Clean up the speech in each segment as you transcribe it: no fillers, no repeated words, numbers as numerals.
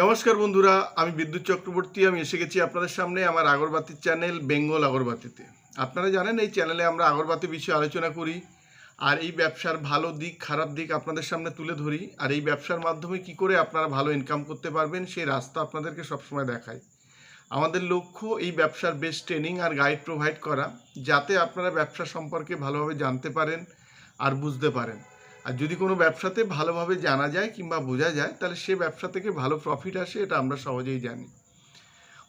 নমস্কার বন্ধুরা, আমি বিদ্যুৎ চক্রবর্তী। আমি এসে গেছি আপনাদের সামনে আমার আগরবাতির চ্যানেল বেঙ্গল আগরবাতিতে। আপনারা জানেন এই চ্যানেলে আমরা আগরবাতি বিষয়ে আলোচনা করি, আর এই ব্যবসার ভালো দিক খারাপ দিক আপনাদের সামনে তুলে ধরি, আর এই ব্যবসার মাধ্যমে কি করে আপনারা ভালো ইনকাম করতে পারবেন সেই রাস্তা আপনাদেরকে সবসময় দেখাই। আমাদের লক্ষ্য এই ব্যবসার বেস্ট ট্রেনিং আর গাইড প্রোভাইড করা, যাতে আপনারা ব্যবসা সম্পর্কে ভালোভাবে জানতে পারেন আর বুঝতে পারেন। আর যদি কোনো ব্যবসাতে ভালোভাবে জানা যায় কিংবা বোঝা যায়, তাহলে সে ব্যবসা থেকে ভালো প্রফিট আসে, এটা আমরা সহজেই জানি।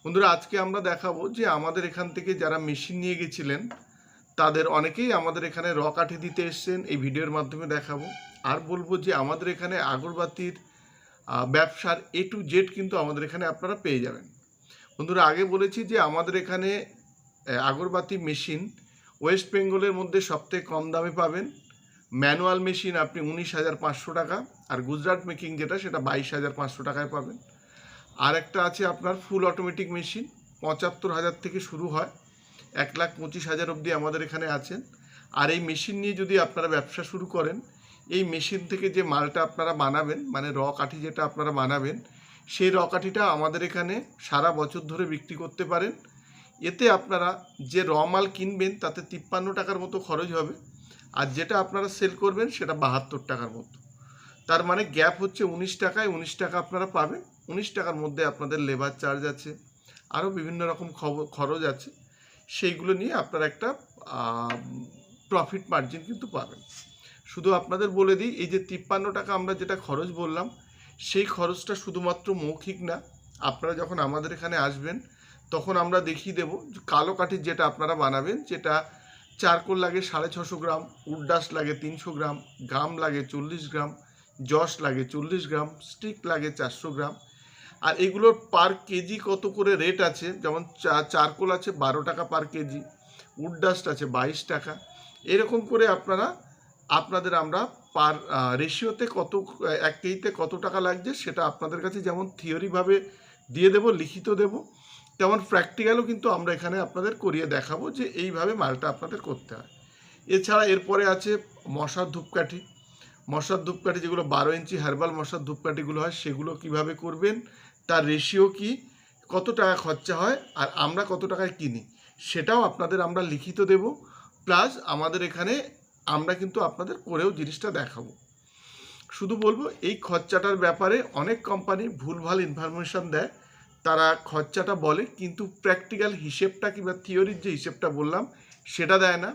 বন্ধুরা, আজকে আমরা দেখাবো যে আমাদের এখান থেকে যারা মেশিন নিয়ে গেছিলেন তাদের অনেকেই আমাদের এখানে র কাঠি দিতে এসছেন, এই ভিডিওর মাধ্যমে দেখাবো। আর বলবো যে আমাদের এখানে আগরবাতির ব্যবসার A to Z কিন্তু আমাদের এখানে আপনারা পেয়ে যাবেন। বন্ধুরা, আগে বলেছি যে আমাদের এখানে আগরবাতি মেশিন ওয়েস্ট বেঙ্গলের মধ্যে সবথেকে কম দামে পাবেন। ম্যানুয়াল মেশিন আপনি 19,500 টাকা, আর গুজরাট মেকিং যেটা সেটা 22,500 টাকায় পাবেন। আর একটা আছে আপনার ফুল অটোমেটিক মেশিন, 75,000 থেকে শুরু হয়, 1,25,000 অবধি আমাদের এখানে আছেন। আর এই মেশিন নিয়ে যদি আপনারা ব্যবসা শুরু করেন, এই মেশিন থেকে যে মালটা আপনারা বানাবেন, মানে র কাঠি যেটা আপনারা বানাবেন, সেই র কাঠিটা আমাদের এখানে সারা বছর ধরে বিক্রি করতে পারেন। এতে আপনারা যে র মাল কিনবেন তাতে 53 টাকার মতো খরচ হবে, আর যেটা আপনারা সেল করবেন সেটা 72 টাকার মতো। তার মানে গ্যাপ হচ্ছে 19 টাকায় 19 টাকা আপনারা পাবেন। 19 টাকার মধ্যে আপনাদের লেবার চার্জ আছে, আরও বিভিন্ন রকম খরচ আছে, সেইগুলো নিয়ে আপনারা একটা প্রফিট মার্জিন কিন্তু পাবেন। শুধু আপনাদের বলে দিই, এই যে 53 টাকা আমরা যেটা খরচ বললাম, সেই খরচটা শুধুমাত্র মৌখিক না। আপনারা যখন আমাদের এখানে আসবেন তখন আমরা দেখিয়ে দেবো কালো কাঠির যেটা আপনারা বানাবেন, যেটা চারকোল লাগে 650 গ্রাম, উডডাস্ট লাগে 300 গ্রাম, গাম লাগে 40 গ্রাম, জস লাগে 40 গ্রাম, স্টিক লাগে 400 গ্রাম। আর এগুলোর পার কেজি কত করে রেট আছে, যেমন চারকোল আছে 12 টাকা পার কেজি, উডডাস্ট আছে 22 টাকা। এরকম করে আপনাদের আমরা পার রেশিওতে কত এক কেজিতে কত টাকা লাগছে সেটা আপনাদের কাছে যেমন থিওরিভাবে দিয়ে দেব, লিখিত দেব, তেমন প্র্যাকটিক্যালও কিন্তু আমরা এখানে আপনাদের করিয়ে দেখাবো যে এইভাবে মালটা আপনাদের করতে হয়। এছাড়া এরপরে আছে মশার ধূপকাঠি। মশার ধূপকাঠি যেগুলো 12 ইঞ্চি হার্বাল মশার ধূপকাঠিগুলো হয়, সেগুলো কিভাবে করবেন, তার রেশিও কি, কত টাকা খরচা হয়, আর আমরা কত টাকায় কিনি, সেটাও আপনাদের আমরা লিখিত দেব। প্লাস আমাদের এখানে আমরা কিন্তু আপনাদের করেও জিনিসটা দেখাবো। শুধু বলবো এই খরচাটার ব্যাপারে অনেক কোম্পানি ভুলভাল ইনফরমেশান দেয়। তারা খরচাটা বলে কিন্তু প্র্যাকটিক্যাল হিসেবটা কিংবা থিওরির যে হিসেবটা বললাম সেটা দেয় না।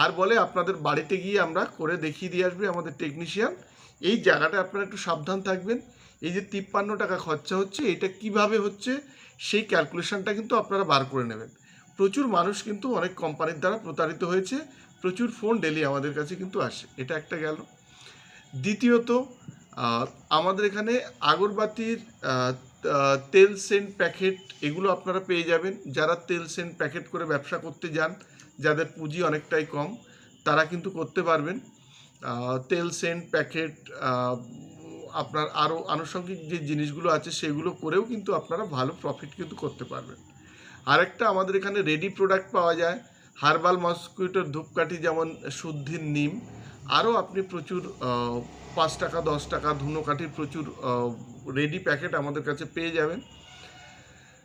আর বলে আপনাদের বাড়িতে গিয়ে আমরা করে দেখিয়ে দিয়ে আসবে আমাদের টেকনিশিয়ান। এই জায়গাটা আপনারা একটু সাবধান থাকবেন। এই যে 53 টাকা খরচা হচ্ছে, এটা কিভাবে হচ্ছে সেই ক্যালকুলেশনটা কিন্তু আপনারা বার করে নেবেন। প্রচুর মানুষ কিন্তু অনেক কোম্পানির দ্বারা প্রতারিত হয়েছে, প্রচুর ফোন ডেলি আমাদের কাছে কিন্তু আসে। এটা একটা গেল। দ্বিতীয়ত, আমাদের এখানে আগরবাতির তেল সেন্ট প্যাকেট এগুলো আপনারা পেয়ে যাবেন। যারা তেল সেন্ট প্যাকেট করে ব্যবসা করতে যান, যাদের পুঁজি অনেকটাই কম, তারা কিন্তু করতে পারবেন। তেল সেন্ট প্যাকেট, আপনার আরও আনুষঙ্গিক যে জিনিসগুলো আছে সেগুলো করেও কিন্তু আপনারা ভালো প্রফিট কিন্তু করতে পারবেন। আরেকটা আমাদের এখানে রেডি প্রোডাক্ট পাওয়া যায়, হার্বাল মসকুইটোর ধূপকাঠি, যেমন শুদ্ধির নিম, আরও আপনি প্রচুর 5 টাকা 10 টাকা ধুনোকাঠির প্রচুর রেডি প্যাকেট আমাদের কাছে পেয়ে যাবেন।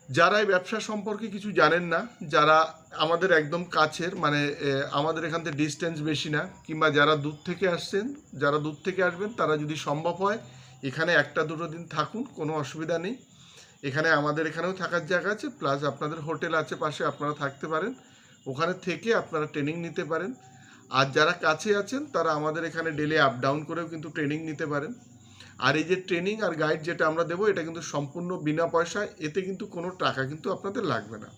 যারা এই ব্যবসা সম্পর্কে কিছু জানেন না, যারা আমাদের একদম কাছের, মানে আমাদের এখান থেকে ডিস্টেন্স বেশি না, কিংবা যারা দূর থেকে আসছেন, যারা দূর থেকে আসবেন তারা যদি সম্ভব হয় এখানে 1-2 দিন থাকুন, কোনো অসুবিধা নেই। এখানে আমাদের এখানেও থাকার জায়গা আছে, প্লাস আপনাদের হোটেল আছে পাশে, আপনারা থাকতে পারেন, ওখানে থেকে আপনারা ট্রেনিং নিতে পারেন। আর যারা কাছে আছেন তারা আমাদের এখানে ডেলি আপ ডাউন করেও কিন্তু ট্রেনিং নিতে পারেন। আর এই যে ট্রেনিং আর গাইড যেটা আমরা দেবো, এটা কিন্তু সম্পূর্ণ বিনা পয়সায়, এতে কিন্তু কোনো টাকা কিন্তু আপনাদের লাগবে না।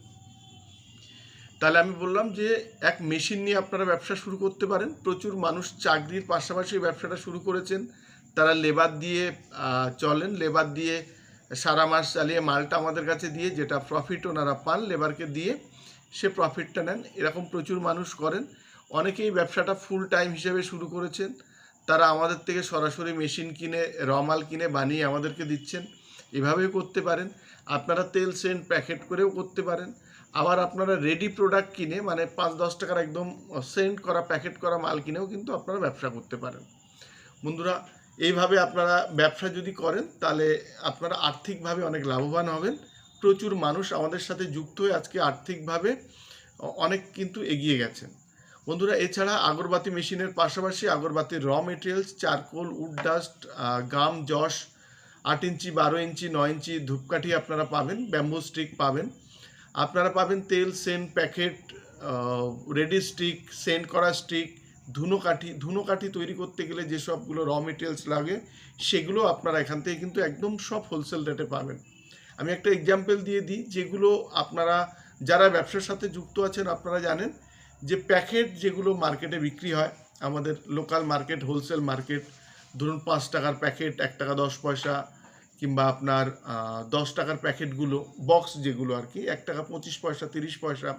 তাহলে আমি বললাম যে এক মেশিন নিয়ে আপনারা ব্যবসা শুরু করতে পারেন। প্রচুর মানুষ চাকরির পাশাপাশি ব্যবসাটা শুরু করেছেন, তারা লেবার দিয়ে চলেন, লেবার দিয়ে সারা মাস চালিয়ে মালটা আমাদের কাছে দিয়ে যেটা প্রফিট ওনারা পান লেবারকে দিয়ে, সে প্রফিটটা নেন। এরকম প্রচুর মানুষ করেন। অনেকেই ব্যবসাটা ফুল টাইম হিসেবে শুরু করেছেন, তারা আমাদের থেকে সরাসরি মেশিন কিনে রমাল কিনে বানিয়ে আমাদেরকে দিচ্ছেন। এভাবেও করতে পারেন। আপনারা তেল সেন্ট প্যাকেট করেও করতে পারেন। আবার আপনারা রেডি প্রোডাক্ট কিনে, মানে 5-10 টাকার একদম সেন্ট করা প্যাকেট করা মাল কিনেও কিন্তু আপনারা ব্যবসা করতে পারেন। বন্ধুরা, এইভাবে আপনারা ব্যবসা যদি করেন তাহলে আপনারা আর্থিকভাবে অনেক লাভবান হবেন। প্রচুর মানুষ আমাদের সাথে যুক্ত হয়ে আজকে আর্থিকভাবে অনেক কিন্তু এগিয়ে গেছেন। বন্ধুরা, এছাড়া আগরবাতি মেশিনের পাশাপাশি আগরবাতির raw materials, charcoal, wood dust, gum, যশ, 8 ইঞ্চি, 12 ইঞ্চি, 9 ইঞ্চি ধূপকাঠি আপনারা পাবেন, ব্যাম্বু স্টিক পাবেন, আপনারা পাবেন তেল, scent packet, ready stick, scent করা স্টিক, ধুনোকাঠি তৈরি করতে গেলে যে সবগুলো র মেটেরিয়ালস লাগে সেগুলো আপনারা এখান থেকে কিন্তু একদম সব হোলসেল রেটে পাবেন। আমি একটা এক্সাম্পল দিয়ে দিই, যেগুলো আপনারা যারা ব্যবসার সাথে যুক্ত আছেন আপনারা জানেন যে প্যাকেট যেগুলো মার্কেটে বিক্রি হয়, আমাদের লোকাল মার্কেট, হোলসেল মার্কেট, ধরুন 5 টাকার প্যাকেট, 1 টাকা 10 পয়সা, কিংবা আপনার 10 টাকার প্যাকেটগুলো বক্স যেগুলো আর কি 1 টাকা 25 পয়সা, 30 পয়সা,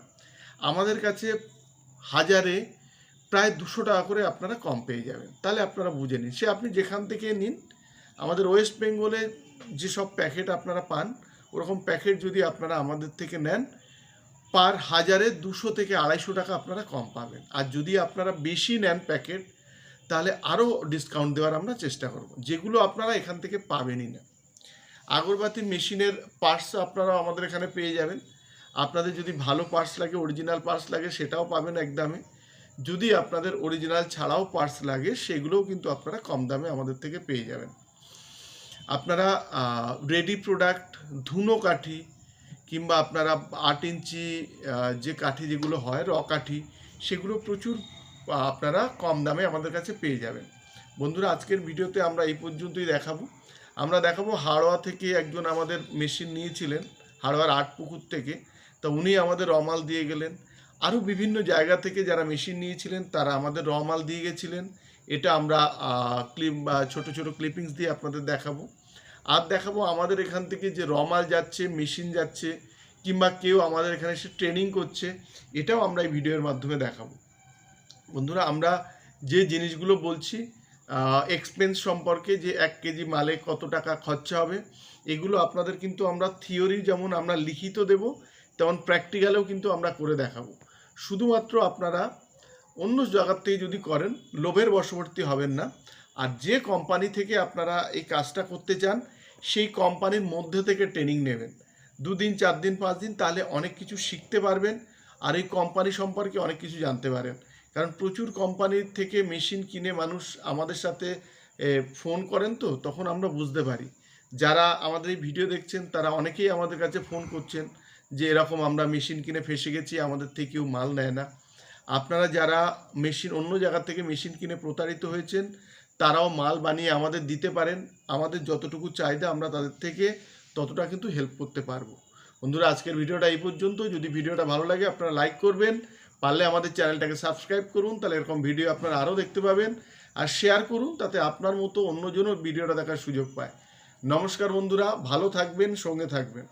আমাদের কাছে হাজারে প্রায় 200 টাকা করে আপনারা কম পেয়ে যাবেন। তাহলে আপনারা বুঝে নিন, সে আপনি যেখান থেকে নিন, আমাদের ওয়েস্ট বেঙ্গলে যেসব প্যাকেট আপনারা পান ওরকম প্যাকেট যদি আপনারা আমাদের থেকে নেন, পার হাজারে 200 থেকে 250 টাকা আপনারা কম পাবেন। আর যদি আপনারা বেশি নেন প্যাকেট, তাহলে আরও ডিসকাউন্ট দেওয়ার আমরা চেষ্টা করব, যেগুলো আপনারা এখান থেকে পাবেনই না। আগরবাতি মেশিনের পার্টস আপনারা আমাদের এখানে পেয়ে যাবেন। আপনাদের যদি ভালো পার্টস লাগে, অরিজিনাল পার্টস লাগে, সেটাও পাবেন এক দামে। যদি আপনাদের অরিজিনাল ছাড়াও পার্টস লাগে, সেগুলোও কিন্তু আপনারা কম দামে আমাদের থেকে পেয়ে যাবেন। আপনারা রেডি প্রোডাক্ট, ধুনো কাঠি, কিংবা আপনারা 8 ইঞ্চি যে কাঠি যেগুলো হয় র কাঠি, সেগুলো প্রচুর আপনারা কম দামে আমাদের কাছে পেয়ে যাবেন। বন্ধুরা, আজকের ভিডিওতে আমরা এই পর্যন্তই দেখাবো। আমরা দেখাবো হাড়োয়া থেকে একজন আমাদের মেশিন নিয়েছিলেন, হাড়োয়ার 8 পুকুর থেকে, তা উনি আমাদের রমাল দিয়ে গেলেন। আরও বিভিন্ন জায়গা থেকে যারা মেশিন নিয়েছিলেন তারা আমাদের রমাল দিয়ে গেছিলেন। এটা আমরা ছোটো ছোটো ক্লিপিংস দিয়ে আপনাদের দেখাবো। আর দেখাবো আমাদের এখান থেকে যে রমাল যাচ্ছে, মেশিন যাচ্ছে, কিংবা কেউ আমাদের এখানে এসে ট্রেনিং করছে, এটাও আমরা এই ভিডিওর মাধ্যমে দেখাবো। বন্ধুরা, আমরা যে জিনিসগুলো বলছি এক্সপেন্স সম্পর্কে, যে 1 কেজি মালে কত টাকা খরচা হবে, এগুলো আপনাদের কিন্তু আমরা থিওরি যেমন আমরা লিখিত দেব, তেমন প্র্যাকটিক্যালেও কিন্তু আমরা করে দেখাবো। শুধুমাত্র আপনারা অন্য জায়গার থেকে যদি করেন, লোভের বশবর্তী হবেন না। আর যে কোম্পানি থেকে আপনারা এই কাজটা করতে চান, সেই কোম্পানির মধ্যে থেকে ট্রেনিং নেবেন 2 দিন, 4 দিন, 5 দিন, তাহলে অনেক কিছু শিখতে পারবেন আর এই কোম্পানি সম্পর্কে অনেক কিছু জানতে পারেন। কারণ প্রচুর কোম্পানির থেকে মেশিন কিনে মানুষ আমাদের সাথে ফোন করেন, তো তখন আমরা বুঝতে পারি। যারা আমাদের এই ভিডিও দেখছেন তারা অনেকেই আমাদের কাছে ফোন করছেন যে এরকম আমরা মেশিন কিনে ফেসে গেছি, আমাদের থেকে কেউ মাল নেয় না। আপনারা যারা মেশিন অন্য জায়গা থেকে মেশিন কিনে প্রতারিত হয়েছেন, তারাও মাল বানিয়ে আমাদের দিতে পারেন। আমাদের যতটুকু চাহিদা আমরা তাদের থেকে ততটা কিন্তু হেল্প করতে পারবো। বন্ধুরা, আজকের ভিডিওটা এই পর্যন্ত। যদি ভিডিওটা ভালো লাগে আপনারা লাইক করবেন, পারলে আমাদের চ্যানেলটাকে সাবস্ক্রাইব করুন, তাহলে এরকম ভিডিও আপনারা আরও দেখতে পাবেন। আর শেয়ার করুন, তাতে আপনার মতো অন্যজনও ভিডিওটা দেখার সুযোগ পায়। নমস্কার বন্ধুরা, ভালো থাকবেন, সঙ্গে থাকবেন।